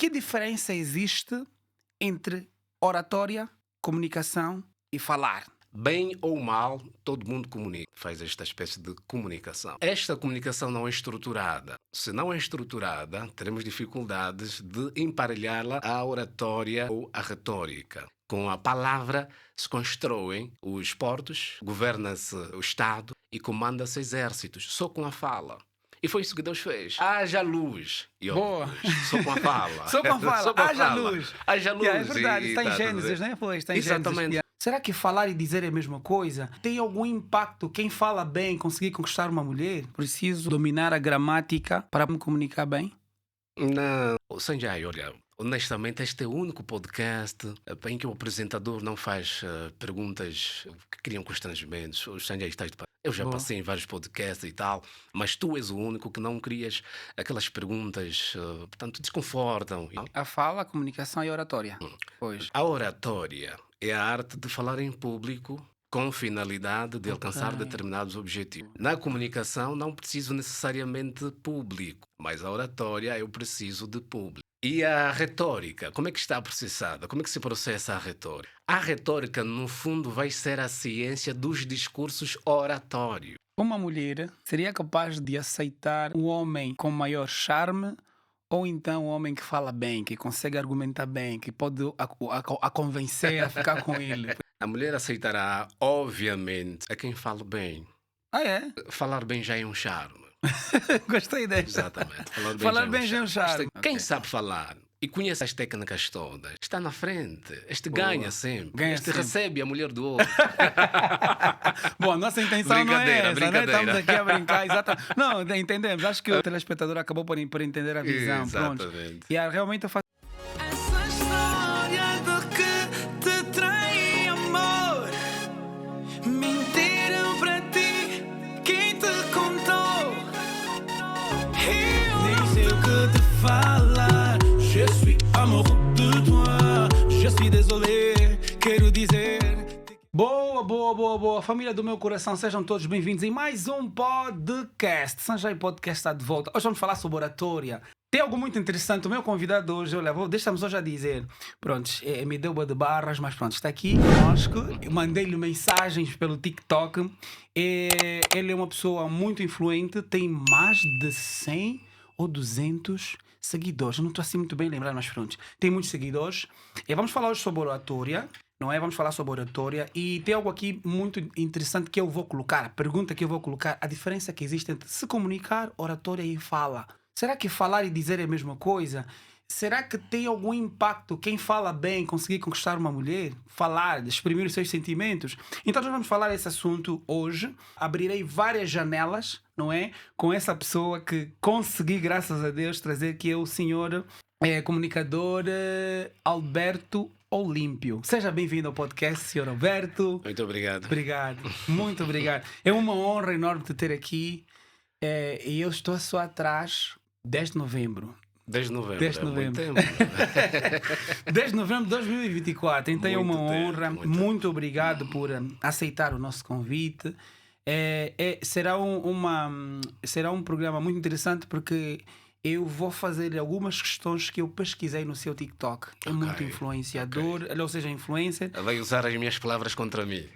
que diferença existe entre oratória, comunicação e falar? Bem ou mal, todo mundo comunica, faz esta espécie de comunicação. Esta comunicação não é estruturada. Se não é estruturada, teremos dificuldades de emparelhá-la à oratória ou à retórica. Com a palavra se constroem os portos, governa-se o Estado e comanda-se exércitos, só com a fala. E foi isso que Deus fez. Haja luz. E Boa. óculos, só com a fala. Só com a fala. Só com a Haja fala. luz. Haja luz. É verdade, está em tá, Gênesis, né? Pois, está em Exatamente. Gênesis. Será que falar e dizer é a mesma coisa? Tem algum impacto? Quem fala bem conseguir conquistar uma mulher? Preciso dominar a gramática para me comunicar bem? Não, Sanjay, olha, honestamente, este é o único podcast em que o apresentador não faz perguntas que criam constrangimentos. O Sanjay está de Eu já Boa. passei em vários podcasts e tal, mas tu és o único que não crias aquelas perguntas, portanto, desconfortam. A fala, a comunicação e a oratória. Pois. A oratória é a arte de falar em público com finalidade de alcançar determinados objetivos. Na comunicação não preciso necessariamente público, mas a oratória eu preciso de público. E a retórica, como é que está processada? Como é que se processa a retórica? A retórica, no fundo, vai ser a ciência dos discursos oratórios. Uma mulher seria capaz de aceitar um homem com maior charme ou então um homem que fala bem, que consegue argumentar bem, que pode a convencer a ficar com ele? A mulher aceitará, obviamente, a quem fala bem. Ah, é? Falar bem já é um charme. Gostei dessa. Exatamente. Falar bem já é um charme. Quem Ok. sabe falar e conhece as técnicas todas, está na frente. Este ganha sempre. Ganha Este sempre. recebe a mulher do outro. Bom, a nossa intenção não é Brincadeira, essa, né? brincadeira. Estamos aqui a brincar, exatamente. Não, entendemos. Acho que o telespectador acabou por entender a visão. Pronto. Exatamente. E realmente eu faço. Essa história de que te traí, amor, mentiram para ti, quem te contou? Eu nem sei o que te falar. Je suis amoureux de toi, je suis désolé, quero dizer. Boa, boa, boa, boa. Família do meu coração, sejam todos bem-vindos em mais um podcast. Sanjay Podcast está de volta. Hoje vamos falar sobre oratória. Tem algo muito interessante. O meu convidado hoje, olha, deixamos hoje a dizer. Pronto, me deu uma de barras, mas pronto, está aqui conosco. Eu mandei-lhe mensagens pelo TikTok. Ele é uma pessoa muito influente, tem mais de 100 ou 200 seguidores. Eu não estou assim muito bem lembrado, mas pronto. Tem muitos seguidores. E vamos falar hoje sobre oratória. Não é? Vamos falar sobre oratória e tem algo aqui muito interessante que eu vou colocar, a pergunta que eu vou colocar, a diferença que existe entre se comunicar, oratória e fala. Será que falar e dizer é a mesma coisa? Será que tem algum impacto quem fala bem conseguir conquistar uma mulher? Falar, exprimir os seus sentimentos? Então nós vamos falar desse assunto hoje. Abrirei várias janelas, não é? Com essa pessoa que consegui, graças a Deus, trazer que é o senhor comunicador Alberto Olímpio. Seja bem-vindo ao podcast, Sr. Alberto. Muito obrigado. Obrigado, muito obrigado. É uma honra enorme te ter aqui e eu estou só atrás desde novembro. Desde novembro. Desde é muito novembro. tempo. Desde novembro de 2024. Então é uma Muito tempo, honra. muito Muito obrigado por aceitar o nosso convite. Será um programa muito interessante porque eu vou fazer algumas questões que eu pesquisei no seu TikTok. É muito influenciador, ou seja, influencer. Vai usar as minhas palavras contra mim.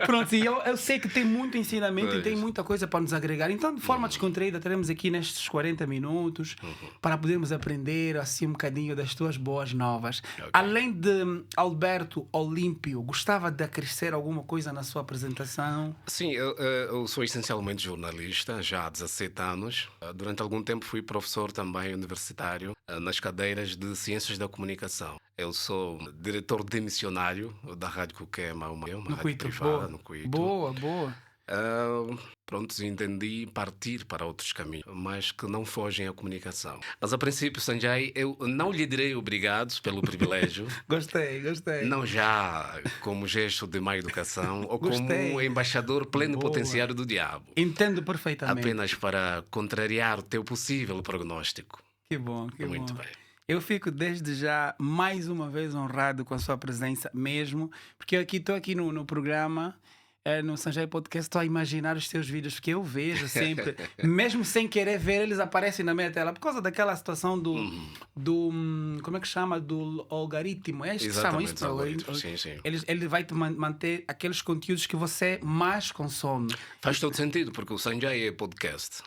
Pronto, e eu sei que tem muito ensinamento e tem Pois. muita coisa para nos agregar. Então, de forma descontraída, teremos aqui nestes 40 minutos para podermos aprender assim um bocadinho das tuas boas novas. Além de Alberto Olímpio, gostava de acrescer alguma coisa na sua apresentação? Sim, eu sou essencialmente jornalista, já há 17 anos. Durante algum tempo fui professor também universitário nas cadeiras de Ciências da Comunicação. Eu sou diretor demissionário da Rádio Coquema, uma rádio Cuito, privada boa. no Cuito. Boa. Pronto, entendi partir para outros caminhos, mas que não fogem à comunicação. Mas a princípio, Sanjay, eu não lhe direi obrigado pelo privilégio. Gostei. Não já como gesto de má educação ou Gostei. como embaixador plenipotenciário do diabo. Entendo perfeitamente. Apenas para contrariar o teu possível prognóstico. Que bom. Muito bem. Eu fico desde já mais uma vez honrado com a sua presença mesmo, porque eu estou aqui no programa no Sanjay Podcast, estou a imaginar os teus vídeos, porque eu vejo sempre, mesmo sem querer ver, eles aparecem na minha tela, por causa daquela situação como é que chama? Do algoritmo. É isso que chamam isso? Algoritmo. Sim. Ele vai te manter aqueles conteúdos que você mais consome. Faz todo sentido, porque o Sanjay é podcast.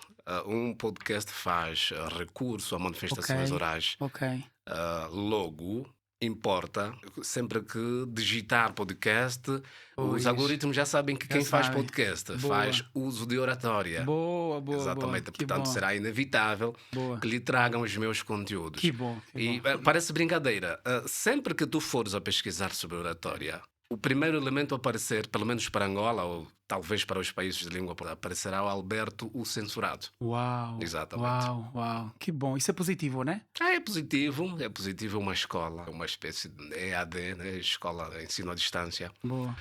Um podcast faz recurso a manifestações orais. Logo, importa, sempre que digitar podcast, os algoritmos já sabem que quem faz podcast faz uso de oratória. Boa. Exatamente, portanto será inevitável que lhe tragam os meus conteúdos. Que bom. Parece brincadeira, sempre que tu fores a pesquisar sobre oratória, o primeiro elemento a aparecer, pelo menos para Angola, ou talvez para os países de língua, aparecerá o Alberto o Censurado. Uau! Exatamente. Uau! Que bom. Isso é positivo, né? É positivo. É positivo uma escola, uma espécie de EAD, né? Escola de ensino à distância. Boa.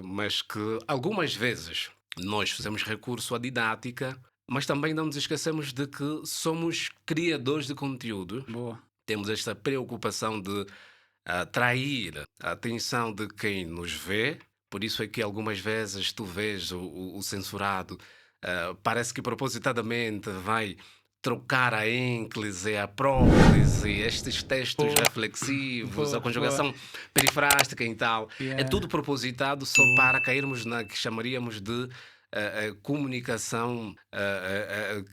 Mas que algumas vezes nós fazemos recurso à didática, mas também não nos esquecemos de que somos criadores de conteúdo. Boa. Temos esta preocupação de atrair a atenção de quem nos vê. Por isso é que algumas vezes tu vês o censurado, parece que propositadamente vai trocar a ênclise, a próclise, estes textos reflexivos, a conjugação perifrástica e tal. É tudo propositado só para cairmos na que chamaríamos de comunicação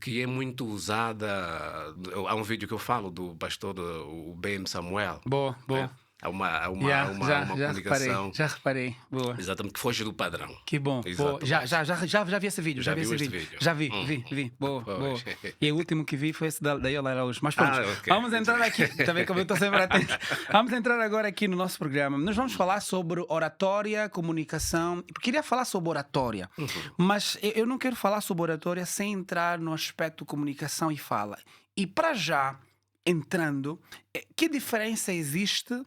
que é muito usada. Há um vídeo que eu falo do pastor o BM Samuel. Boa. Há uma comunicação. Já reparei. Boa. Exatamente, que foge do padrão. Que bom. Boa. Já vi esse vídeo. Já vi esse vídeo. Já vi. Boa. E o último que vi foi esse da Yola Araújo. Mas pronto, vamos entrar aqui. Também como eu estou sempre atento. Vamos entrar agora aqui no nosso programa. Nós vamos falar sobre oratória, comunicação. Eu queria falar sobre oratória, mas eu não quero falar sobre oratória sem entrar no aspecto comunicação e fala. E para já, entrando, que diferença existe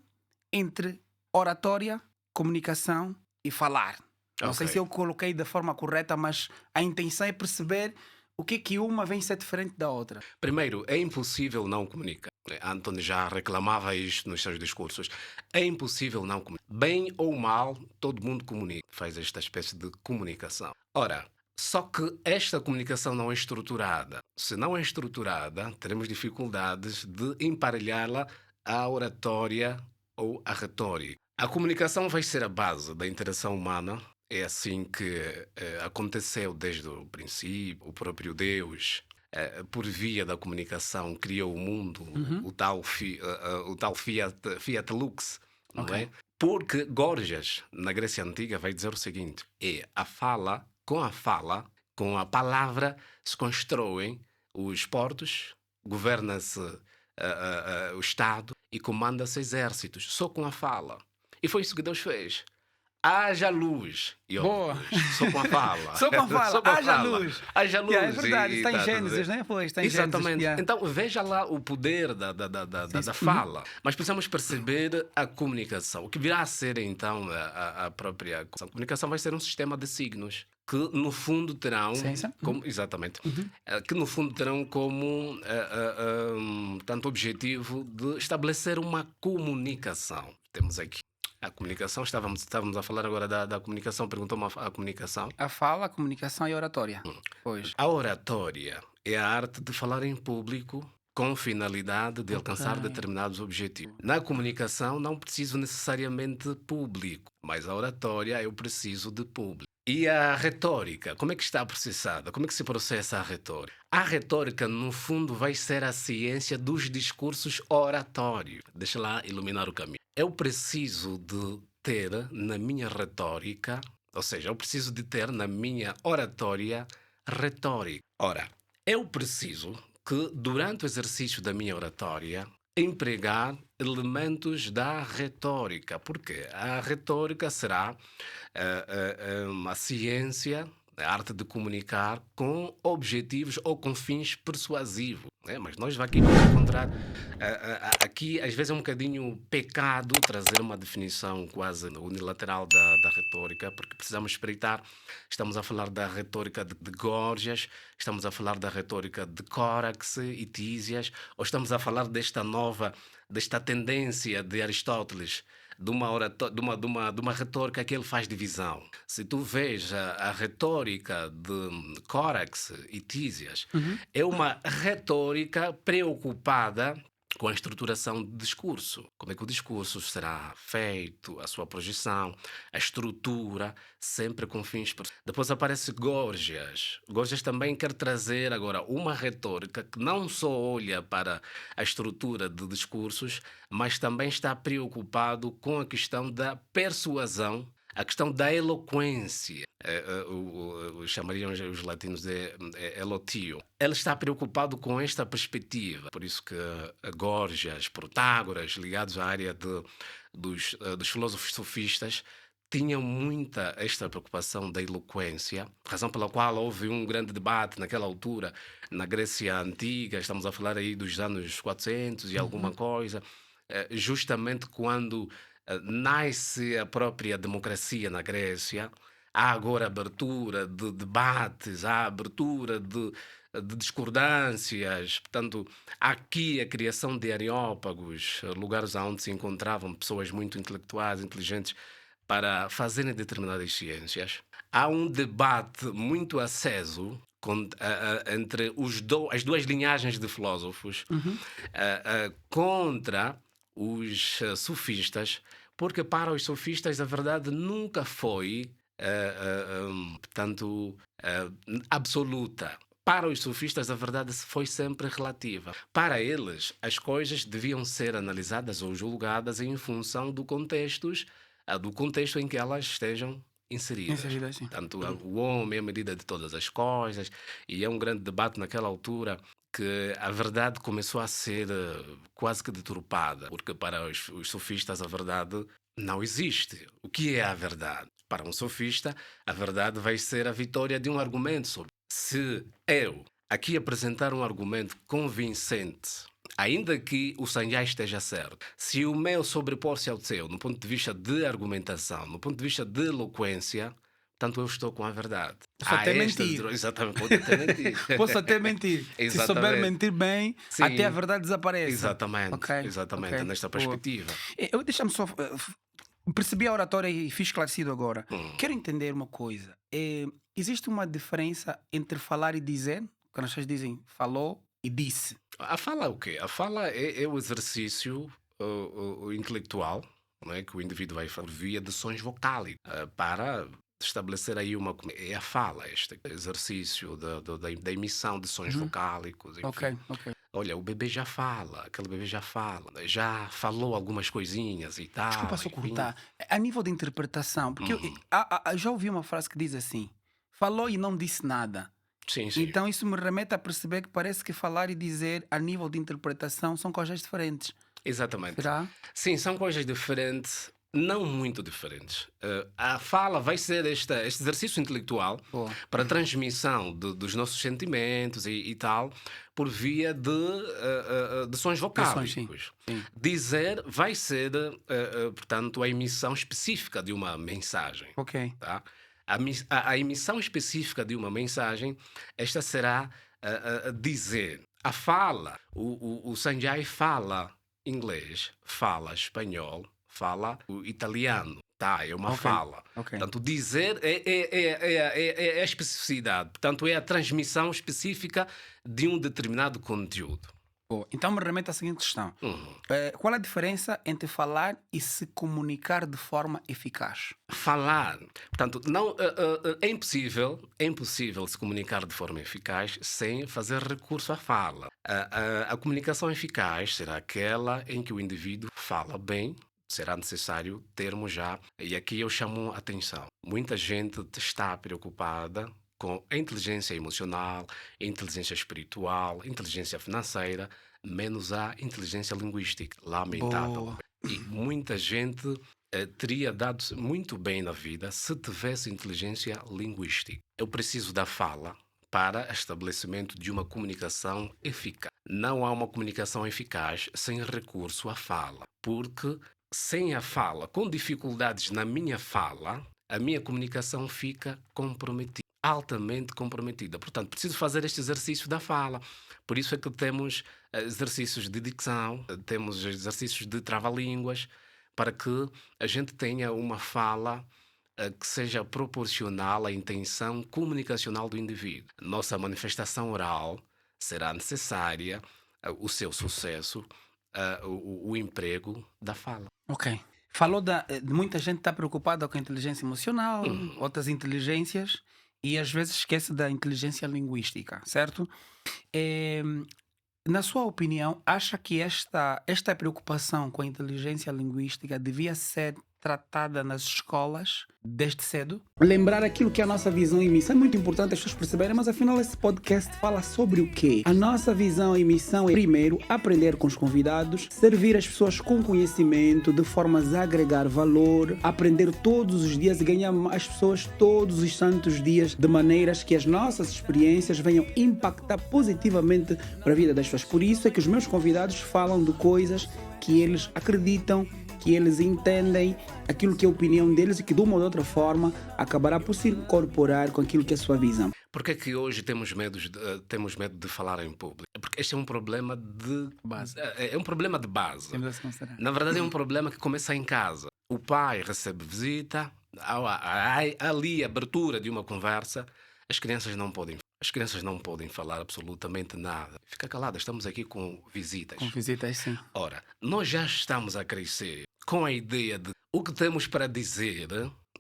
entre oratória, comunicação e falar? Não sei se eu coloquei da forma correta, mas a intenção é perceber o que uma vem ser diferente da outra. Primeiro, é impossível não comunicar. Anthony já reclamava isto nos seus discursos. É impossível não comunicar. Bem ou mal, todo mundo comunica. Faz esta espécie de comunicação. Ora, só que esta comunicação não é estruturada. Se não é estruturada, teremos dificuldades de emparelhá-la à oratória ou à retórica. A comunicação vai ser a base da interação humana. É assim que aconteceu desde o princípio. O próprio Deus, por via da comunicação, criou o mundo, o tal Fiat Lux, não é? Porque Gorgias, na Grécia Antiga, vai dizer o seguinte: com a palavra se constroem os portos, governa-se o Estado e comanda-se exércitos, só com a fala. E foi isso que Deus fez. Haja luz. Boa. Só com a fala. Só com a fala. Haja luz. Haja luz. É verdade, está em Gênesis, né? Está em Exatamente. Gênesis. Então, veja lá o poder da fala. Mas precisamos perceber a comunicação. O que virá a ser, então, a própria comunicação. A comunicação vai ser um sistema de signos que, no fundo, terão... Como, exatamente. Que, no fundo, terão como tanto objetivo de estabelecer uma comunicação. Temos aqui a comunicação. Estávamos a falar agora da comunicação. Perguntou-me a comunicação. A fala, a comunicação e a oratória. Pois. A oratória é a arte de falar em público com finalidade de alcançar determinados objetivos. Na comunicação não preciso necessariamente público, mas a oratória eu preciso de público. E a retórica, como é que está processada? Como é que se processa a retórica? A retórica, no fundo, vai ser a ciência dos discursos oratórios. Deixa lá iluminar o caminho. Eu preciso de ter na minha retórica, ou seja, eu preciso de ter na minha oratória retórica. Ora, eu preciso que, durante o exercício da minha oratória, empregar elementos da retórica. Porque a retórica será uma ciência, a arte de comunicar com objetivos ou com fins persuasivos. Mas nós aqui vamos encontrar... aqui, às vezes, é um bocadinho pecado trazer uma definição quase unilateral da retórica, porque precisamos espreitar. Estamos a falar da retórica de Gorgias, estamos a falar da retórica de Córax e Tísias, ou estamos a falar desta tendência de Aristóteles de uma retórica que ele faz divisão. Se tu vês a retórica de Córax e Tísias, é uma retórica preocupada com a estruturação do discurso. Como é que o discurso será feito, a sua projeção, a estrutura, sempre com fins... Depois aparece Gorgias. Gorgias também quer trazer agora uma retórica que não só olha para a estrutura de discursos, mas também está preocupado com a questão da persuasão, a questão da eloquência, chamariam os latinos de elotio. Ele está preocupado com esta perspectiva, por isso que Gorgias, Protágoras, ligados à área dos filósofos sofistas, tinham muita esta preocupação da eloquência, razão pela qual houve um grande debate naquela altura na Grécia Antiga, estamos a falar aí dos anos 400 e alguma coisa, justamente quando nasce a própria democracia na Grécia, há agora abertura de debates, há abertura de discordâncias. Portanto, há aqui a criação de areópagos, lugares onde se encontravam pessoas muito intelectuais, inteligentes, para fazerem determinadas ciências. Há um debate muito aceso entre as duas linhagens de filósofos contra os sofistas, porque para os sofistas a verdade nunca foi, absoluta. Para os sofistas a verdade foi sempre relativa. Para eles, as coisas deviam ser analisadas ou julgadas em função do contexto em que elas estejam inseridas. Sim. Portanto, o homem é a medida de todas as coisas, e é um grande debate naquela altura que a verdade começou a ser quase que deturpada, porque para os sofistas a verdade não existe. O que é a verdade? Para um sofista, a verdade vai ser a vitória de um argumento. Se eu aqui apresentar um argumento convincente, ainda que o Sanjay esteja certo, se o meu sobrepor-se ao seu, no ponto de vista de argumentação, no ponto de vista de eloquência, portanto eu estou com a verdade. Posso até mentir. Exatamente, pode até mentir. Posso até mentir. Se souber mentir bem, Sim. até a verdade desaparece. Exatamente, Ok. nesta perspectiva. Deixa-me só... Percebi a oratória e fiz esclarecido agora. Quero entender uma coisa. Existe uma diferença entre falar e dizer? Quando as pessoas dizem falou e disse. A fala é o quê? A fala é o exercício o intelectual, não é, que o indivíduo vai fazer via de sons vocálicos para estabelecer aí é a fala, este exercício da emissão de sons vocálicos. Enfim. Ok. Olha, o bebê já fala, aquele bebê já já falou algumas coisinhas e tal. Desculpa só cortar. A nível de interpretação, porque eu já ouvi uma frase que diz assim: falou e não disse nada. Sim. Então isso me remete a perceber que parece que falar e dizer a nível de interpretação são coisas diferentes. Exatamente. Será? Sim, são coisas diferentes, não muito diferentes. A fala vai ser este exercício intelectual para a transmissão dos nossos sentimentos e tal, por via de sons vocálicos. Sim. Dizer vai ser, portanto, a emissão específica de uma mensagem. Ok. Tá? A emissão específica de uma mensagem, esta será dizer. A fala, o Sanjay fala inglês, fala espanhol, fala o italiano. Tá, é uma fala. Portanto, dizer é a especificidade. Portanto, é a transmissão específica de um determinado conteúdo. Então me remete à seguinte questão. Qual a diferença entre falar e se comunicar de forma eficaz? Falar. Portanto, não, é impossível se comunicar de forma eficaz sem fazer recurso à fala. A comunicação eficaz será aquela em que o indivíduo fala bem. Será necessário termos já, e aqui eu chamo a atenção, muita gente está preocupada com a inteligência emocional, a inteligência espiritual, a inteligência financeira, menos a inteligência linguística, lamentável. E muita gente teria dado muito bem na vida se tivesse inteligência linguística. Eu preciso da fala para estabelecimento de uma comunicação eficaz. Não há uma comunicação eficaz sem recurso à fala, porque sem a fala, com dificuldades na minha fala, a minha comunicação fica comprometida, altamente comprometida. Portanto, preciso fazer este exercício da fala. Por isso é que temos exercícios de dicção, temos exercícios de trava-línguas, para que a gente tenha uma fala que seja proporcional à intenção comunicacional do indivíduo. Nossa manifestação oral será necessária, o seu sucesso, o emprego da fala. Ok. Falou de muita gente está preocupada com a inteligência emocional, outras inteligências, e às vezes esquece da inteligência linguística, certo? Eh, Na sua opinião, acha que esta preocupação com a inteligência linguística devia ser tratada nas escolas desde cedo? Lembrar aquilo que é a nossa visão e missão é muito importante as pessoas perceberem, mas afinal esse podcast fala sobre o quê? A nossa visão e missão é, primeiro, aprender com os convidados, servir as pessoas com conhecimento, de formas a agregar valor, aprender todos os dias e ganhar as pessoas todos os santos dias, de maneiras que as nossas experiências venham impactar positivamente para a vida das pessoas. Por isso é que os meus convidados falam de coisas que eles acreditam, que eles entendem, aquilo que é a opinião deles e que de uma ou de outra forma acabará por se incorporar com aquilo que é a sua visão. Por que é que hoje temos medo de falar em público? Porque este é um problema de Base. É um problema de base. Temos a se considerar. Na verdade é um problema que começa em casa. O pai recebe visita, há ali a abertura de uma conversa, as crianças não podem falar absolutamente nada. Fica calada, estamos aqui com visitas. Com visitas, sim. Ora, nós já estamos a crescer com a ideia de o que temos para dizer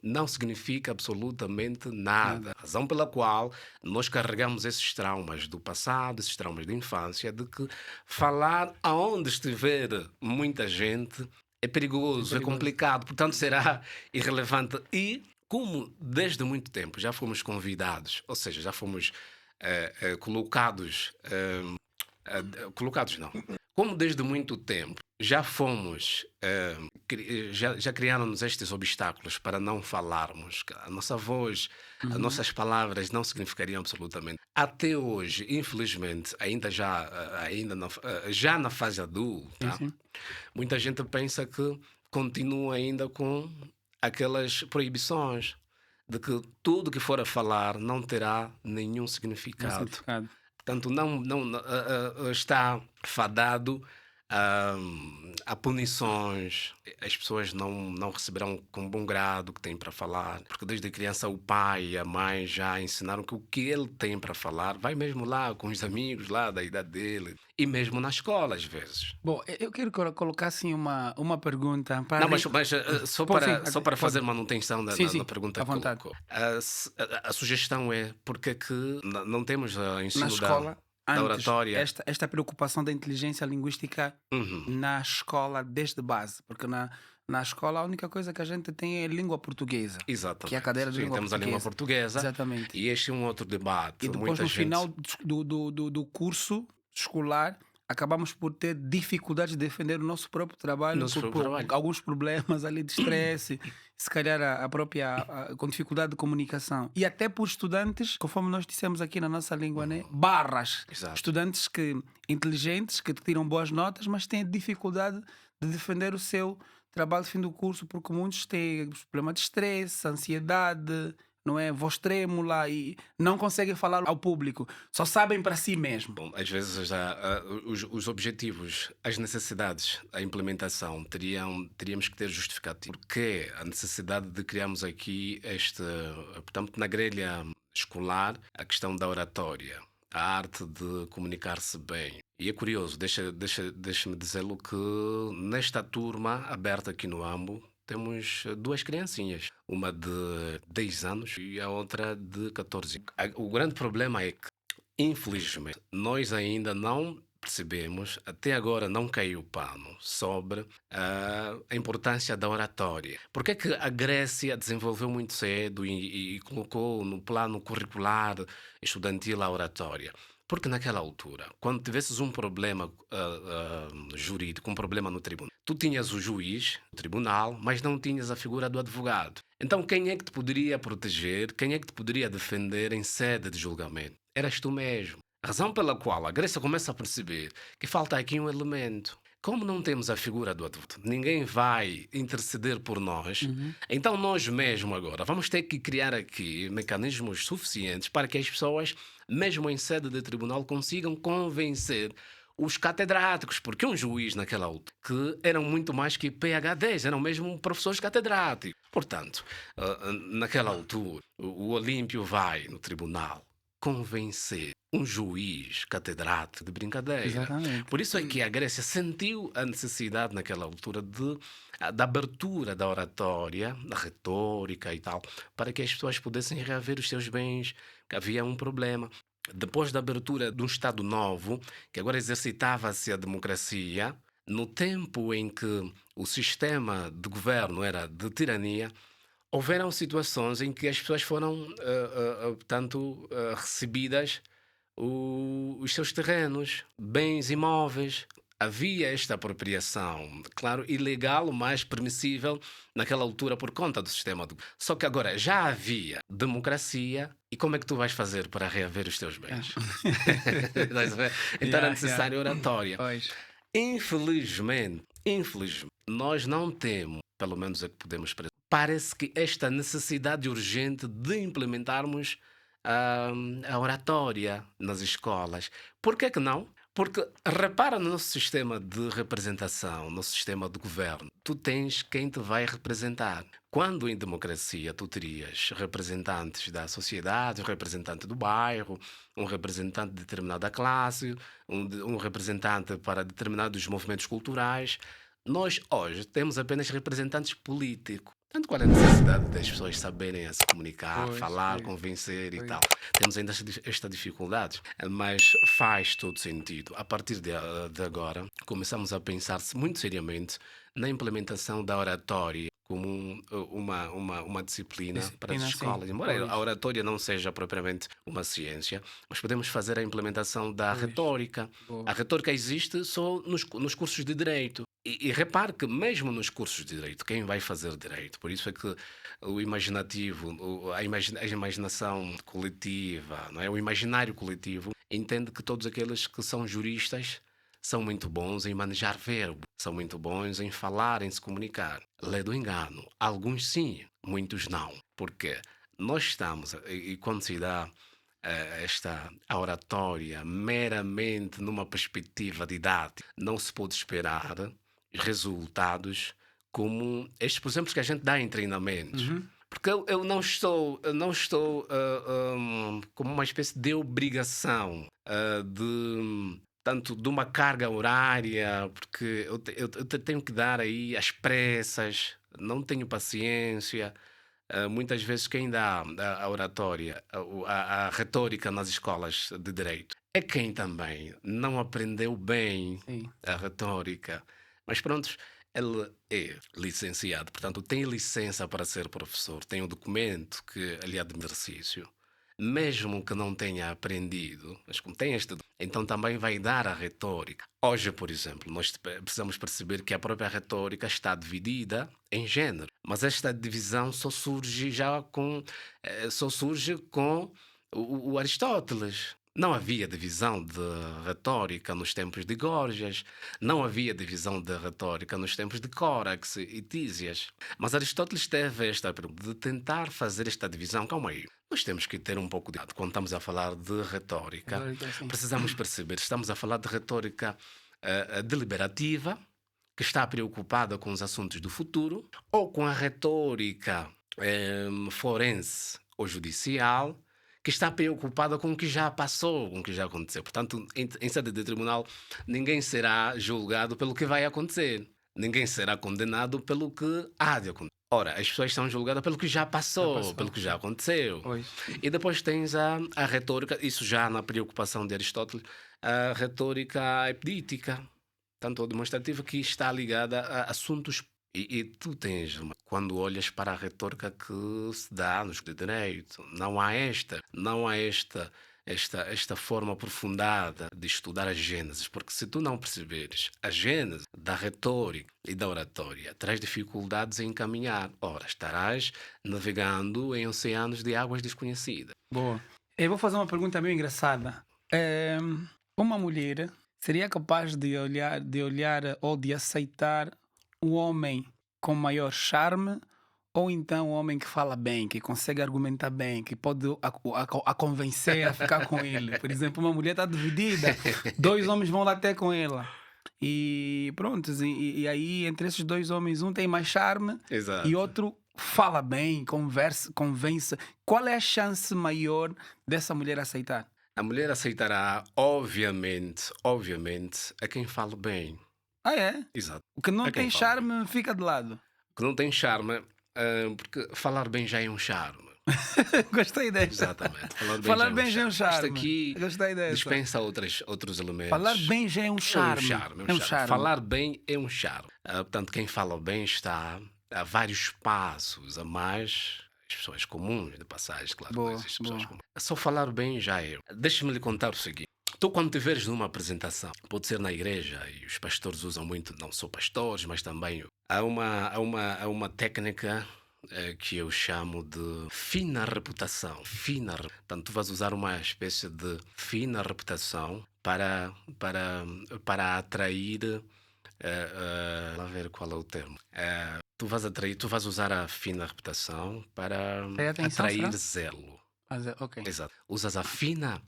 não significa absolutamente nada. Razão pela qual nós carregamos esses traumas do passado, esses traumas da infância, de que falar aonde estiver muita gente é perigoso, é complicado, portanto será irrelevante. E como desde muito tempo já fomos convidados, ou seja, já fomos colocados não. Como desde muito tempo já fomos, já criaram-nos estes obstáculos para não falarmos. A nossa voz, as nossas palavras não significariam absolutamente. Até hoje, infelizmente, já na fase adulta, Sim. muita gente pensa que continua ainda com aquelas proibições de que tudo que for a falar não terá nenhum significado. Certificado. Portanto, não está fadado a punições. As pessoas não receberão com bom grado o que têm para falar, porque desde criança o pai e a mãe já ensinaram que o que ele tem para falar vai mesmo lá com os amigos lá da idade dele, e mesmo na escola às vezes. Bom, eu quero colocar assim uma pergunta para... Não, mas só para sim, fazer manutenção na pergunta à que vontade. colocou. A sugestão é porque que não temos ensino Na escola, da antes, oratória. esta preocupação da inteligência linguística na escola desde base, porque na escola a única coisa que a gente tem é língua portuguesa. Exatamente. Que é a cadeira de Sim, língua temos portuguesa. a língua portuguesa. Exatamente. E este é um outro debate. E depois, Muita no gente... final do curso escolar, acabamos por ter dificuldades de defender o nosso próprio trabalho, por alguns problemas ali de estresse, se calhar a própria com dificuldade de comunicação. E até por estudantes, conforme nós dissemos aqui na nossa língua, né? Barras. Exato. Estudantes inteligentes, que tiram boas notas, mas têm dificuldade de defender o seu trabalho de fim do curso, porque muitos têm problema de estresse, ansiedade, não é? Voz trêmula, e não conseguem falar ao público, só sabem para si mesmo. Bom, às vezes os objetivos, as necessidades, a implementação, teríamos que ter justificativo. Porque a necessidade de criarmos aqui portanto, na grelha escolar, a questão da oratória, a arte de comunicar-se bem. E é curioso, deixa-me dizê-lo que nesta turma aberta aqui no AMBO, temos duas criancinhas, uma de 10 anos e a outra de 14. O grande problema é que, infelizmente, nós ainda não percebemos, até agora não caiu o pano sobre a importância da oratória. Porque é que a Grécia desenvolveu muito cedo e colocou no plano curricular estudantil a oratória? Porque naquela altura, quando tivesses um problema jurídico, um problema no tribunal, tu tinhas o juiz, o tribunal, mas não tinhas a figura do advogado. Então quem é que te poderia proteger, quem é que te poderia defender em sede de julgamento? Eras tu mesmo. A razão pela qual a Grécia começa a perceber que falta aqui um elemento. Como não temos a figura do advogado, ninguém vai interceder por nós, então nós mesmo agora vamos ter que criar aqui mecanismos suficientes para que as pessoas, mesmo em sede de tribunal, consigam convencer os catedráticos, porque um juiz naquela altura, que eram muito mais que PhDs, eram mesmo professores catedráticos. Portanto, naquela altura, o Olímpio vai no tribunal convencer um juiz catedrático de brincadeira. Exatamente. Por isso é que a Grécia sentiu a necessidade naquela altura da abertura da oratória, da retórica e tal, para que as pessoas pudessem reaver os seus bens, que havia um problema. Depois da abertura de um Estado novo, que agora exercitava-se a democracia, no tempo em que o sistema de governo era de tirania, houveram situações em que as pessoas foram, portanto, recebidas os seus terrenos, bens imóveis. Havia esta apropriação, claro, ilegal, mas permissível naquela altura por conta do sistema. Só que agora já havia democracia e como é que tu vais fazer para reaver os teus bens? Estás a ver? Então era necessária oratória. Pois. Infelizmente, nós não temos, pelo menos é que podemos perceber, parece que esta necessidade urgente de implementarmos a oratória nas escolas. Por que que não? Porque repara no nosso sistema de representação, no sistema de governo, tu tens quem te vai representar. Quando em democracia tu terias representantes da sociedade, um representante do bairro, um representante de determinada classe, um representante para determinados movimentos culturais, nós hoje temos apenas representantes políticos. Portanto, qual é a necessidade das pessoas saberem se comunicar, Pois, falar, sim. convencer e Pois. tal? Temos ainda esta dificuldade, mas faz todo sentido. A partir de agora, começamos a pensar muito seriamente na implementação da oratória como uma disciplina para as Disciplina, sim. escolas. Embora Pois. a oratória não seja propriamente uma ciência, mas podemos fazer a implementação da Pois. retórica. Boa. A retórica existe só nos cursos de direito. E repare que mesmo nos cursos de direito, quem vai fazer direito? Por isso é que o imaginativo, a imaginação coletiva, não é? O imaginário coletivo entende que todos aqueles que são juristas são muito bons em manejar verbo, são muito bons em falar, em se comunicar. Lê do engano. Alguns sim, muitos não. Porque nós estamos, e quando se dá a oratória meramente numa perspectiva didática, não se pode esperar resultados como estes, por exemplo, que a gente dá em treinamentos. Porque eu não estou como uma espécie de obrigação tanto de uma carga horária, porque eu tenho que dar aí às pressas, não tenho paciência. Muitas vezes quem dá a oratória, a retórica nas escolas de direito, é quem também não aprendeu bem Sim. a retórica. Mas pronto, ele é licenciado, portanto tem licença para ser professor, tem um documento que lhe é de exercício. Mesmo que não tenha aprendido, mas como tem então também vai dar a retórica. Hoje, por exemplo, nós precisamos perceber que a própria retórica está dividida em gênero, mas esta divisão só surge com o Aristóteles. Não havia divisão de retórica nos tempos de Górgias, não havia divisão de retórica nos tempos de Córax e Tísias. Mas Aristóteles teve esta pergunta de tentar fazer esta divisão. Calma aí, nós temos que ter um pouco de cuidado quando estamos a falar de retórica. Sim. Precisamos perceber, estamos a falar de retórica deliberativa, que está preocupada com os assuntos do futuro, ou com a retórica forense ou judicial, que está preocupada com o que já passou, com o que já aconteceu. Portanto, em sede de tribunal, ninguém será julgado pelo que vai acontecer. Ninguém será condenado pelo que há de acontecer. Ora, as pessoas são julgadas pelo que já passou, pelo que já aconteceu. Pois. E depois tens a retórica, isso já na preocupação de Aristóteles, a retórica epidítica, tanto demonstrativa, que está ligada a assuntos. E tu tens, quando olhas para a retórica que se dá nos de direito, não há esta forma aprofundada de estudar a Gênesis, porque se tu não perceberes a Gênesis da retórica e da oratória, terás dificuldades em caminhar. Ora, estarás navegando em oceanos de águas desconhecidas. Boa. Eu vou fazer uma pergunta meio engraçada. Uma mulher seria capaz de olhar ou de aceitar o homem com maior charme ou então um homem que fala bem, que consegue argumentar bem, que pode a convencer a ficar com ele. Por exemplo, uma mulher está dividida, 2 homens vão lá até com ela. E pronto, e aí entre esses 2 homens, um tem mais charme Exato. e outro fala bem, conversa, convence. Qual é a chance maior dessa mulher aceitar? A mulher aceitará, obviamente, a quem fala bem. Ah, é? Exato. O que não A quem tem fala charme fica de lado. Que não tem charme, porque falar bem já é um charme. Gostei dessa. Exatamente. Falar bem já é um charme. Isto aqui Gostei dessa. dispensa outros elementos. Falar bem já é um charme. É um charme. Falar bem é um charme. Portanto, quem fala bem está a vários passos a mais as pessoas comuns, de passagem, claro. Boa, não existem pessoas boa. comuns. Só falar bem já é. Deixa-me lhe contar o seguinte. Tu, quando te veres numa apresentação, pode ser na igreja, e os pastores usam muito, não só pastores, mas também há uma técnica que eu chamo de fina reputação. Portanto, tu vais usar uma espécie de fina reputação para atrair. Vamos ver qual é o termo. Tu vais usar a fina reputação para Atenção, atrair será? zelo. Ok. Exato. Usas a fina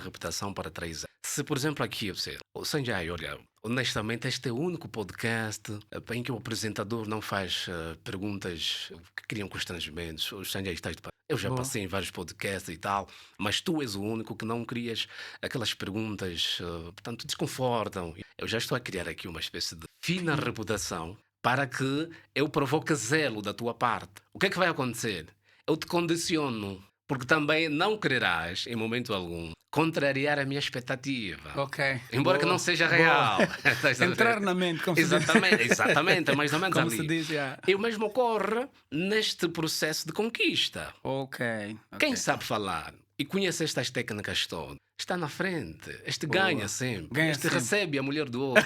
reputação para atrair zelo. Se, por exemplo, aqui você, o Sanjay, olha, honestamente, este é o único podcast em que o apresentador não faz perguntas que criam constrangimentos. O Sanjay está de Eu já Boa. passei em vários podcasts e tal, mas tu és o único que não crias aquelas perguntas, portanto, desconfortam. Eu já estou a criar aqui uma espécie de fina reputação para que eu provoque zelo da tua parte. O que é que vai acontecer? Eu te condiciono, porque também não quererás, em momento algum, contrariar a minha expectativa. Ok. Embora que Boa, não seja boa. real. Estás a ver? Entrar na mente, como se diz. Exatamente, é mais ou menos Como ali. se diz, yeah. E o mesmo ocorre neste processo de conquista. Ok. Quem sabe falar e conhece estas técnicas todas, está na frente. Este Boa. ganha sempre. Ganha Este sempre. recebe a mulher do outro.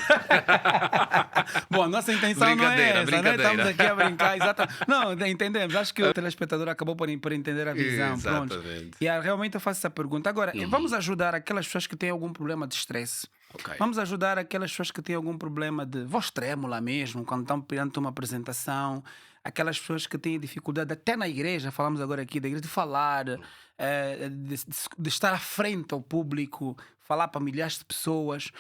Bom, a nossa intenção não é Brincadeira, essa, né? brincadeira. Estamos aqui a brincar, exatamente. Não, entendemos. Acho que o telespectador acabou por entender a visão. Pronto. Exatamente. E realmente eu faço essa pergunta. Agora, vamos ajudar aquelas pessoas que têm algum problema de estresse. Ok. Vamos ajudar aquelas pessoas que têm algum problema de voz trêmula mesmo, quando estão perante uma apresentação. Aquelas pessoas que têm dificuldade, até na igreja, falamos agora aqui da igreja, de falar, de estar à frente ao público, falar para milhares de pessoas,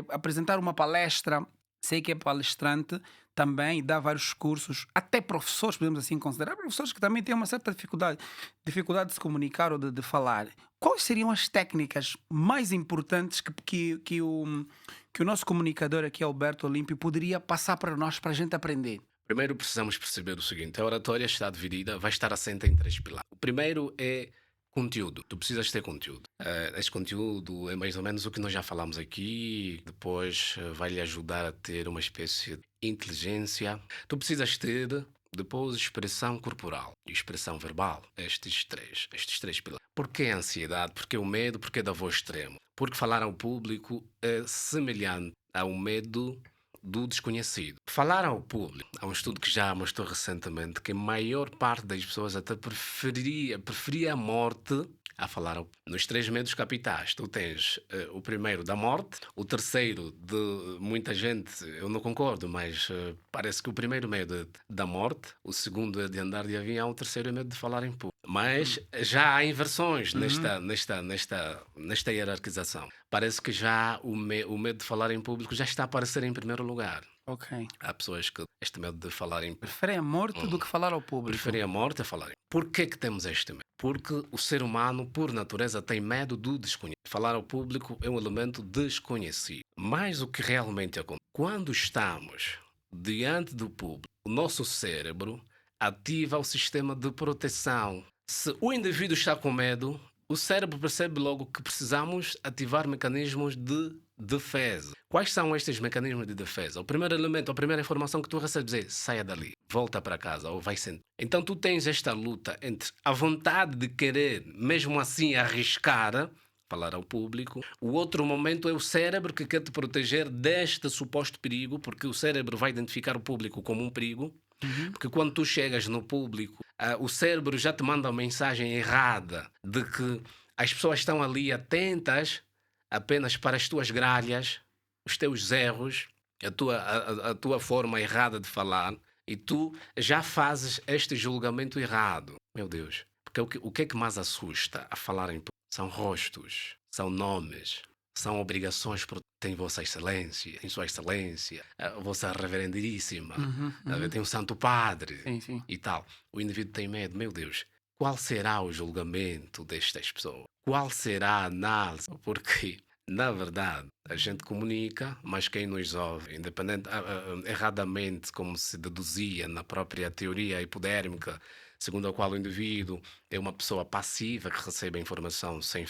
apresentar uma palestra. Sei que é palestrante também, dá vários cursos, até professores, podemos assim considerar, professores que também têm uma certa dificuldade de se comunicar ou de falar. Quais seriam as técnicas mais importantes que o nosso comunicador aqui, Alberto Olímpio, poderia passar para nós, para a gente aprender? Primeiro precisamos perceber o seguinte: a oratória está dividida, vai estar assente em 3 pilares. O primeiro é conteúdo. Tu precisas ter conteúdo. Este conteúdo é mais ou menos o que nós já falamos aqui. Depois vai lhe ajudar a ter uma espécie de inteligência. Tu precisas ter depois expressão corporal e expressão verbal. Estes três pilares. Porquê a ansiedade? Porquê o medo? Porquê da voz extrema? Porque falar ao público é semelhante ao medo do desconhecido. Falar ao público, há um estudo que já mostrou recentemente que a maior parte das pessoas até preferia a morte a falar nos 3 medos capitais. Tu tens o primeiro da morte, o terceiro de muita gente, eu não concordo, mas parece que o primeiro medo é da morte, o segundo é de andar de avião, o terceiro é medo de falar em público. Mas já há inversões nesta hierarquização. Parece que já o medo de falar em público já está a aparecer em primeiro lugar. Ok. Há pessoas que este medo de falar em público Preferem a morte do que falar ao público. preferem a morte a falar. Por que temos este medo? Porque o ser humano, por natureza, tem medo do desconhecido. Falar ao público é um elemento desconhecido. Mas o que realmente acontece? Quando estamos diante do público, o nosso cérebro ativa o sistema de proteção. Se o indivíduo está com medo, o cérebro percebe logo que precisamos ativar mecanismos de defesa. Quais são estes mecanismos de defesa? O primeiro elemento, a primeira informação que tu recebes é: saia dali, volta para casa ou vai sentar. Então tu tens esta luta entre a vontade de querer, mesmo assim, arriscar falar ao público. O outro momento é o cérebro que quer te proteger deste suposto perigo, porque o cérebro vai identificar o público como um perigo. Porque quando tu chegas no público, o cérebro já te manda uma mensagem errada de que as pessoas estão ali atentas apenas para as tuas gralhas, os teus erros, a tua forma errada de falar. e tu já fazes este julgamento errado. Meu Deus. Porque o que é que mais assusta a falar em público? São rostos, são nomes, são obrigações por tem Vossa Excelência, tem Sua Excelência, a Vossa Reverendíssima, tem o Santo Padre Sim. e tal. O indivíduo tem medo, meu Deus, qual será o julgamento destas pessoas? Qual será a análise? Porque, na verdade, a gente comunica, mas quem nos ouve, independente, erradamente, como se deduzia na própria teoria hipodérmica, segundo a qual o indivíduo é uma pessoa passiva que recebe a informação sem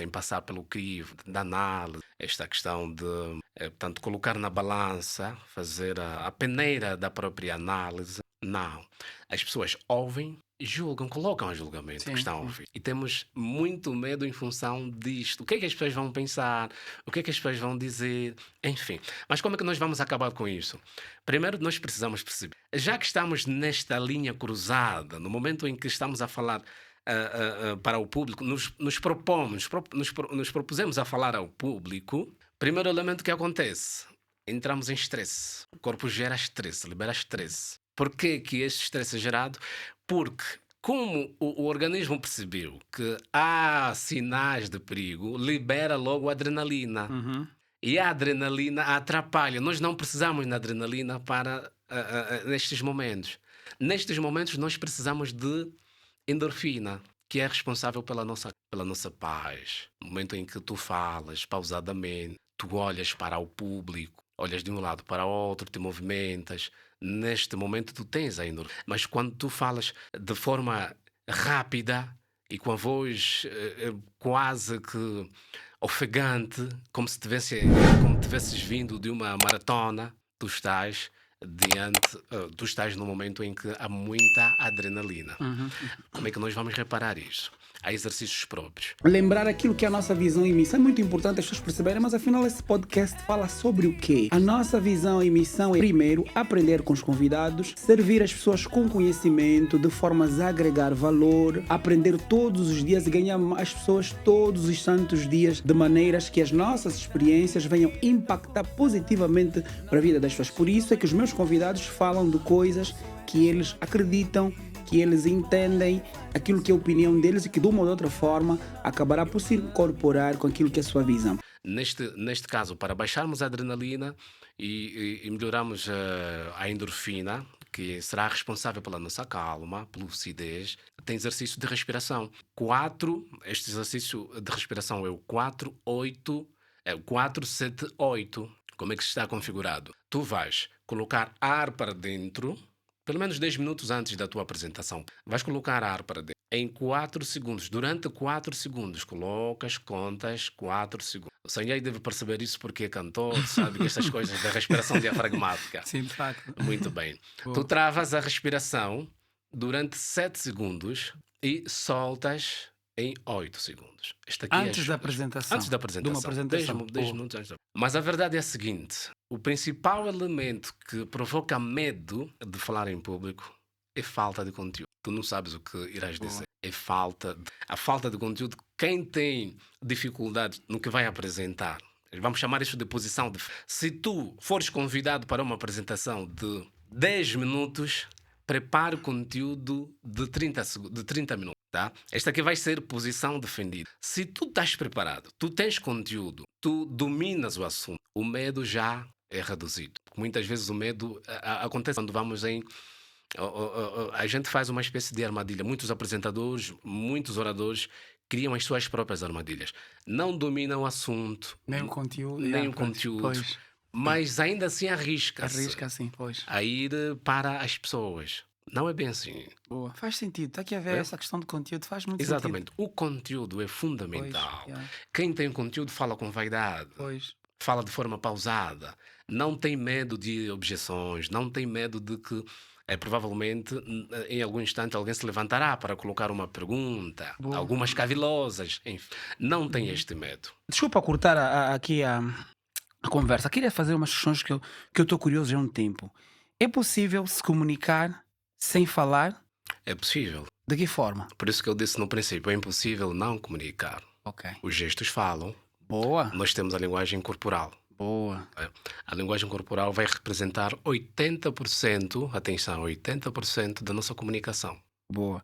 passar pelo crivo da análise, esta questão de, portanto, colocar na balança, fazer a peneira da própria análise. Não. As pessoas ouvem, julgam, colocam a julgamento que estão a ouvir. E temos muito medo em função disto. O que é que as pessoas vão pensar? O que é que as pessoas vão dizer? Enfim. Mas como é que nós vamos acabar com isso? Primeiro, nós precisamos perceber. Já que estamos nesta linha cruzada, no momento em que estamos a falar para o público, nos propusemos a falar ao público, primeiro elemento que acontece, entramos em estresse. O corpo gera estresse, libera estresse. Por que esse estresse é gerado? Porque, como o organismo percebeu que há sinais de perigo, libera logo a adrenalina. E a adrenalina atrapalha. Nós não precisamos da adrenalina para nestes momentos. Nestes momentos, nós precisamos de endorfina, que é responsável pela nossa paz. No momento em que tu falas pausadamente, tu olhas para o público, olhas de um lado para o outro, te movimentas. Neste momento tu tens a endorfina. Mas quando tu falas de forma rápida e com a voz quase que ofegante, como tivesses vindo de uma maratona, tu estás no momento em que há muita adrenalina. Como é que nós vamos reparar isso? Há exercícios próprios. Lembrar aquilo que é a nossa visão e missão é muito importante as pessoas perceberem, mas afinal esse podcast fala sobre o quê? A nossa visão e missão é, primeiro, aprender com os convidados, servir as pessoas com conhecimento, de formas a agregar valor, aprender todos os dias e ganhar as pessoas todos os santos dias, de maneiras que as nossas experiências venham impactar positivamente para a vida das pessoas. Por isso é que os meus convidados falam de coisas que eles acreditam, que eles entendem, aquilo que é a opinião deles e que de uma ou de outra forma acabará por se incorporar com aquilo que é a sua visão. Neste caso, para baixarmos a adrenalina e melhorarmos a endorfina, que será responsável pela nossa calma, pela lucidez, tem exercício de respiração. Este exercício de respiração é o 4-7-8. Como é que está configurado? Tu vais colocar ar para dentro, pelo menos 10 minutos antes da tua apresentação. Vais colocar ar para dentro em 4 segundos. Durante 4 segundos, contas 4 segundos. O Sanjay deve perceber isso porque é cantor, sabe que estas coisas da respiração diafragmática. Sim, de facto. Muito bem. Tu travas a respiração durante 7 segundos e soltas em 8 segundos. Antes da apresentação. Antes da apresentação. De uma apresentação. 10 minutos antes. Mas a verdade é a seguinte: o principal elemento que provoca medo de falar em público é falta de conteúdo. Tu não sabes o que irás dizer. É a falta de conteúdo. Quem tem dificuldade no que vai apresentar, vamos chamar isso de posição. Se tu fores convidado para uma apresentação de 10 minutos, prepare conteúdo de 30 minutos. Tá? Esta aqui vai ser posição defendida. Se tu estás preparado, tu tens conteúdo, tu dominas o assunto, o medo já é reduzido. Muitas vezes o medo acontece quando vamos a gente faz uma espécie de armadilha. Muitos apresentadores, muitos oradores criam as suas próprias armadilhas. Não dominam o assunto. Nem o conteúdo. Pois. Mas ainda assim Arrisca sim, pois. A ir para as pessoas. Não é bem assim. Boa. Faz sentido. Está aqui a ver essa questão de conteúdo. Faz muito Exatamente. sentido. O conteúdo é fundamental. Pois, yeah. Quem tem conteúdo fala com vaidade. Pois. Fala de forma pausada. Não tem medo de objeções. Não tem medo de que provavelmente em algum instante alguém se levantará para colocar uma pergunta. Boa. Algumas cavilosas. Enfim. Não tem este medo. Desculpa cortar aqui a conversa. Queria fazer umas questões que eu estou curioso já há um tempo. É possível se comunicar sem falar? É possível. De que forma? Por isso que eu disse no princípio, é impossível não comunicar. Ok. Os gestos falam. Boa. Nós temos a linguagem corporal. Boa. A linguagem corporal vai representar 80%, atenção, 80% da nossa comunicação. Boa.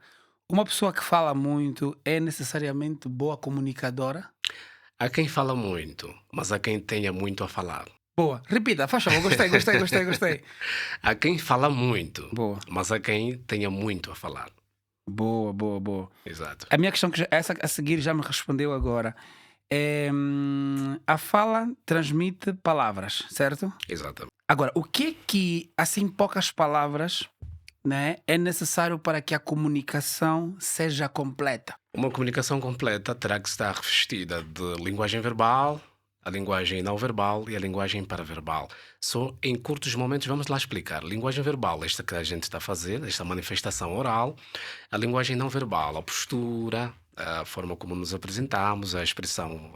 Uma pessoa que fala muito é necessariamente boa comunicadora? Há quem fala muito, mas há quem tenha muito a falar. Boa. Repita, faz favor. Gostei. Há quem fala muito, Boa. mas há quem tenha muito a falar. Boa. Exato. A minha questão, essa a seguir já me respondeu agora. A fala transmite palavras, certo? Exato. Agora, o que, assim, poucas palavras, né, é necessário para que a comunicação seja completa? Uma comunicação completa terá que estar revestida de linguagem verbal, a linguagem não verbal e a linguagem paraverbal. Só em curtos momentos vamos lá explicar. Linguagem verbal, esta que a gente está a fazer, esta manifestação oral. A linguagem não verbal, a postura, a forma como nos apresentamos, a expressão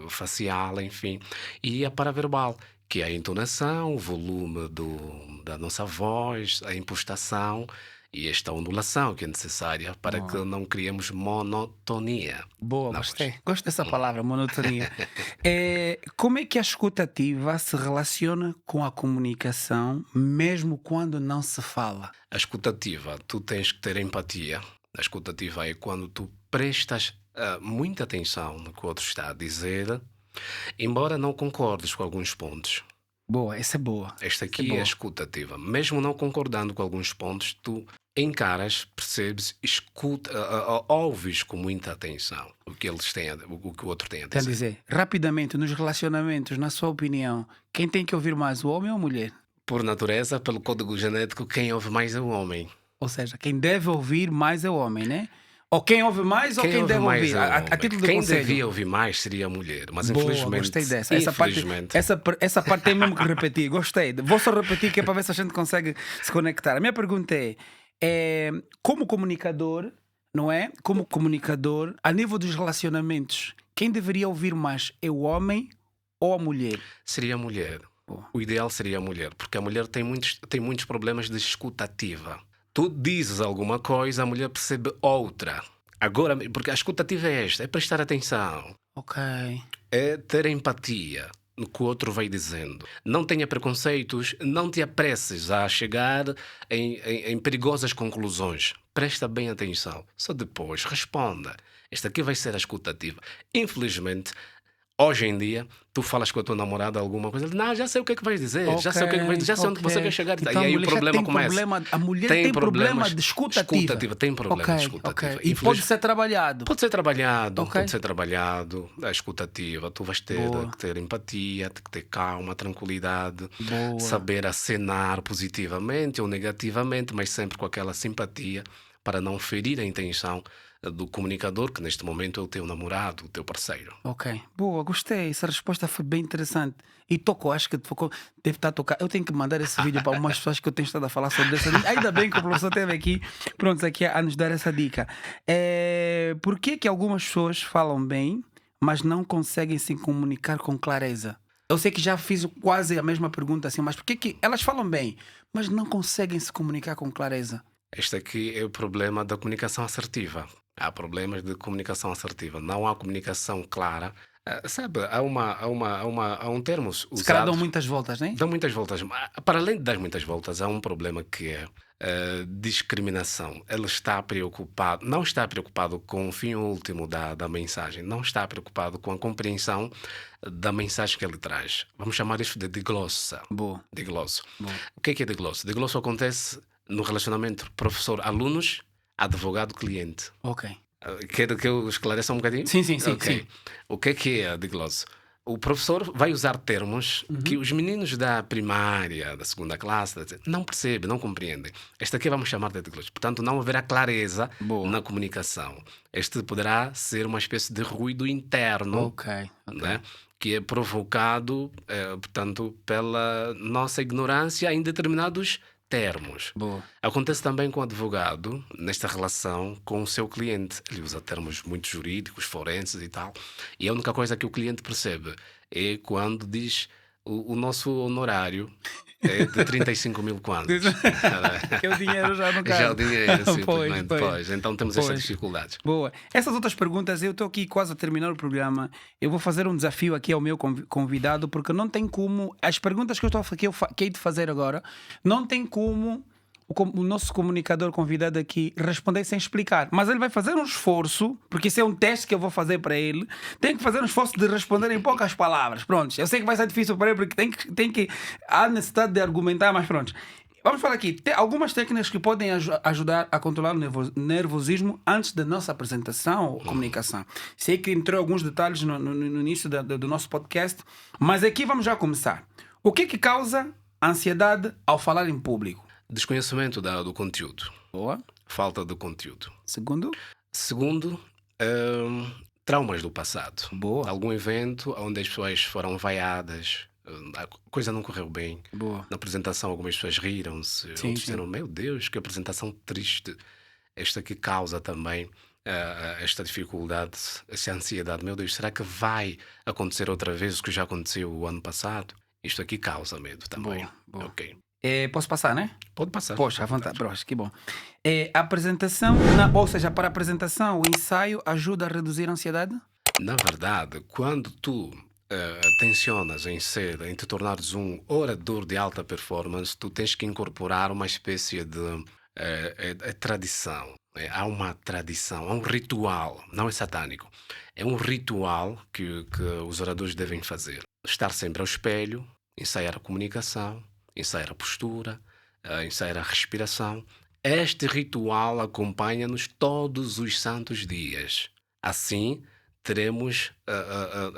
facial, enfim. E a paraverbal, que é a entonação, o volume da nossa voz, a impostação e esta ondulação que é necessária para que não criemos monotonia. Boa, na gostei. voz. Gosto dessa palavra, monotonia. Como é que a escutativa se relaciona com a comunicação, mesmo quando não se fala? A escutativa, tu tens que ter empatia. A escutativa é quando tu prestas muita atenção no que o outro está a dizer, embora não concordes com alguns pontos. Boa, essa é boa. Esta Essa é aqui é boa. a escutativa. Mesmo não concordando com alguns pontos, tu encaras, percebes, ouves com muita atenção o que eles têm, o que o outro tem a Quer dizer. dizer, rapidamente, nos relacionamentos, na sua opinião, quem tem que ouvir mais, o homem ou a mulher? Por natureza, pelo código genético, quem ouve mais é o homem. Ou seja, quem deve ouvir mais é o homem, né? Ou quem ouve mais ou quem ouve deve mais ouvir? é o A homem. título de Quem conselho. devia ouvir mais seria a mulher, mas Boa, infelizmente... gostei dessa. Infelizmente. Essa parte tem mesmo que repetir. Gostei. Vou só repetir que é para ver se a gente consegue se conectar. A minha pergunta como comunicador, não é? Como comunicador, a nível dos relacionamentos, quem deveria ouvir mais é o homem ou a mulher? Seria a mulher. Boa. O ideal seria a mulher, porque a mulher tem muitos problemas de escutativa. Tu dizes alguma coisa, a mulher percebe outra. Agora, porque a escutativa é esta, é prestar atenção, Ok. é ter empatia no que o outro vai dizendo. Não tenha preconceitos, não te apresses a chegar em perigosas conclusões. Presta bem atenção, só depois responda. Esta aqui vai ser a escutativa. Infelizmente, hoje em dia, tu falas com a tua namorada alguma coisa, não, já sei o que é que vais dizer, já sei o que é que vais dizer, já sei onde você quer chegar. Então, e aí a o mulher já problema tem começa. a mulher tem problema problemas de escutativa. Tem problema de escutativa. Ok. E pode ser trabalhado. Pode ser trabalhado, Ok. pode ser trabalhado. A escutativa, tu vais ter Boa. que ter empatia, ter que ter calma, tranquilidade, Boa. saber acenar positivamente ou negativamente, mas sempre com aquela simpatia para não ferir a intenção do comunicador, que neste momento é o teu namorado, o teu parceiro. Ok, boa, gostei. Essa resposta foi bem interessante. E tocou, acho que tocou, deve estar a tocar. Eu tenho que mandar esse vídeo para algumas pessoas que eu tenho estado a falar sobre isso. Ainda bem que o professor esteve aqui, pronto, aqui a nos dar essa dica. Por que algumas pessoas falam bem, mas não conseguem se comunicar com clareza? Eu sei que já fiz quase a mesma pergunta assim, mas por que elas falam bem, mas não conseguem se comunicar com clareza? Este aqui é o problema da comunicação assertiva. Há problemas de comunicação assertiva. Não há comunicação clara. Sabe, há um termo usado... Se calhar dão muitas voltas, né? Dão muitas voltas. Para além de dar muitas voltas, há um problema que é discriminação. Ele está preocupado, não está preocupado com o fim último da mensagem, não está preocupado com a compreensão da mensagem que ele traz. Vamos chamar isto de diglossa. Boa. Diglosso. Boa. O que é diglosso? Diglosso acontece no relacionamento professor-alunos, advogado-cliente. Ok. Quer que eu esclareça um bocadinho? Sim. Ok. O que é a diglosso? O professor vai usar termos que os meninos da primária, da segunda classe, não percebem, não compreendem. Este aqui vamos chamar de diglosso. Portanto, não haverá clareza Boa. na comunicação. Este poderá ser uma espécie de ruído interno, Ok. né? Que é provocado, portanto, pela nossa ignorância em determinados termos. Boa. Acontece também com o advogado, nesta relação com o seu cliente. Ele usa termos muito jurídicos, forenses e tal. E a única coisa que o cliente percebe é quando diz o nosso honorário É de 35 mil quantos? Que é o dinheiro já no caso. Já o dinheiro, Pois, simplesmente. pois. Pois. Então temos Pois. estas dificuldades. Boa. Essas outras perguntas, eu estou aqui quase a terminar o programa. Eu vou fazer um desafio aqui ao meu convidado, porque não tem como. As perguntas que eu hei de fazer agora, não tem como o nosso comunicador convidado aqui responder sem explicar. Mas ele vai fazer um esforço, porque isso é um teste que eu vou fazer para ele. Tem que fazer um esforço de responder em poucas palavras. Pronto. Eu sei que vai ser difícil para ele, porque há necessidade de argumentar, mas pronto. Vamos falar aqui. Tem algumas técnicas que podem ajudar a controlar o nervosismo antes da nossa apresentação ou comunicação. Sei que entrou alguns detalhes no início do nosso podcast, mas aqui vamos já começar. O que causa ansiedade ao falar em público? Desconhecimento do conteúdo. Boa. Falta de conteúdo. Segundo? Segundo, traumas do passado. Boa. Algum evento onde as pessoas foram vaiadas, a coisa não correu bem. Boa. Na apresentação algumas pessoas riram-se, Sim, outros sim. disseram, meu Deus, que apresentação triste. Esta que causa também esta dificuldade, essa ansiedade. Meu Deus, será que vai acontecer outra vez o que já aconteceu o ano passado? Isto aqui causa medo também. Boa. Ok. Posso passar, né? Pode passar. Poxa, à vontade. Broxa, que bom. A apresentação, ou seja, para a apresentação, o ensaio ajuda a reduzir a ansiedade? Na verdade, quando tu tensionas em te tornares um orador de alta performance, tu tens que incorporar uma espécie de tradição. Há uma tradição, há um ritual, não é satânico. É um ritual que os oradores devem fazer. Estar sempre ao espelho, ensaiar a comunicação, ensaiar a postura, ensaiar a respiração. Este ritual acompanha-nos todos os santos dias. Assim, teremos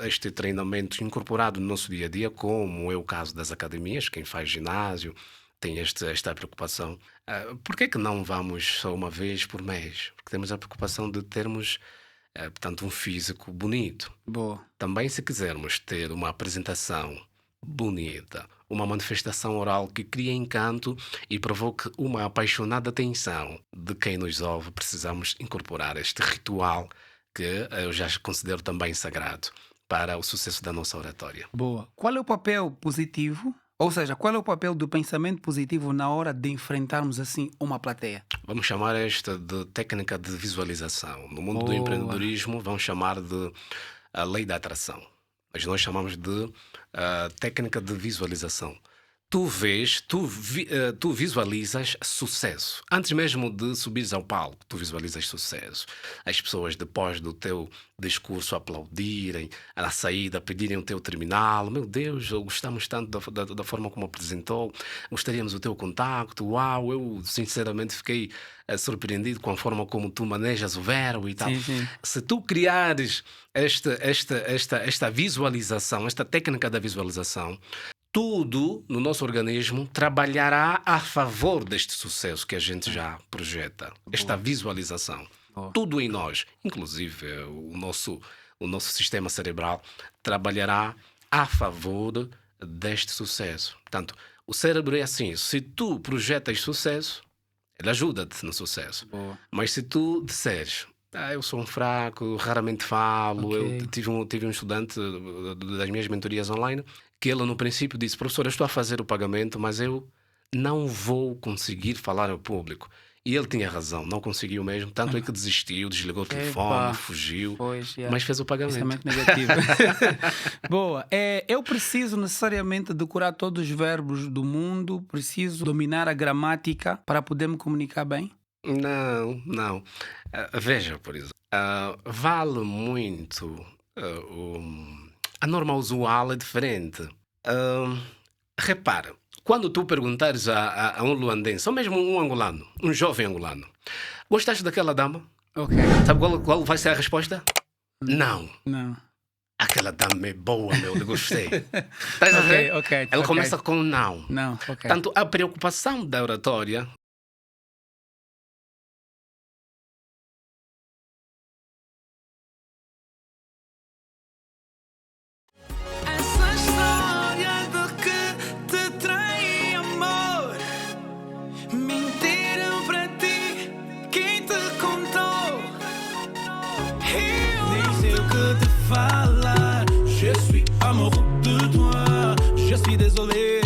este treinamento incorporado no nosso dia a dia, como é o caso das academias. Quem faz ginásio tem esta preocupação. Por que não vamos só uma vez por mês? Porque temos a preocupação de termos, portanto, um físico bonito. Boa. Também, se quisermos ter uma apresentação bonita, uma manifestação oral que crie encanto e provoque uma apaixonada atenção de quem nos ouve, precisamos incorporar este ritual que eu já considero também sagrado para o sucesso da nossa oratória. Boa. Qual é o papel positivo, ou seja, qual é o papel do pensamento positivo na hora de enfrentarmos assim uma plateia? Vamos chamar esta de técnica de visualização. No mundo do Boa. empreendedorismo, vamos chamar de a lei da atração. Mas nós chamamos de técnica de visualização. Tu visualizas sucesso. Antes mesmo de subires ao palco, tu visualizas sucesso. As pessoas, depois do teu discurso, aplaudirem, à saída, pedirem o teu terminal. Meu Deus, gostamos tanto da forma como apresentou. Gostaríamos do teu contacto. Uau, eu sinceramente fiquei surpreendido com a forma como tu manejas o verbo e tal. Sim, sim. Se tu criares esta visualização, esta técnica da visualização, tudo no nosso organismo trabalhará a favor deste sucesso que a gente já projeta. Esta visualização. Boa. Tudo em nós, inclusive o nosso sistema cerebral, trabalhará a favor deste sucesso. Portanto, o cérebro é assim. Se tu projetas sucesso, ele ajuda-te no sucesso. Boa. Mas se tu disseres, eu sou um fraco, raramente falo, Ok. eu tive um estudante das minhas mentorias online, que ele no princípio disse, professor, eu estou a fazer o pagamento, mas eu não vou conseguir falar ao público. E ele tinha razão, não conseguiu mesmo, tanto é que desistiu, desligou o telefone, Epa. fugiu, Pois, yeah. mas fez o pagamento. Pensamento negativo. Boa. Eu preciso necessariamente decorar todos os verbos do mundo, preciso dominar a gramática para poder me comunicar bem? Não. Veja, por exemplo, vale muito a norma usual é diferente. Repara, quando tu perguntares a um luandense, ou mesmo um angolano, um jovem angolano, gostaste daquela dama? Ok. Sabe qual vai ser a resposta? Não. Não. Aquela dama é boa, meu, eu gostei. Estás a ver? Ok. Ela ok. começa com não. Não, ok. Portanto, a preocupação da oratória Essa história de que te trai amor, mentiram para ti, quem te contou? Eu nem sei o que te falar. Je suis amoureux de toi, je suis désolé.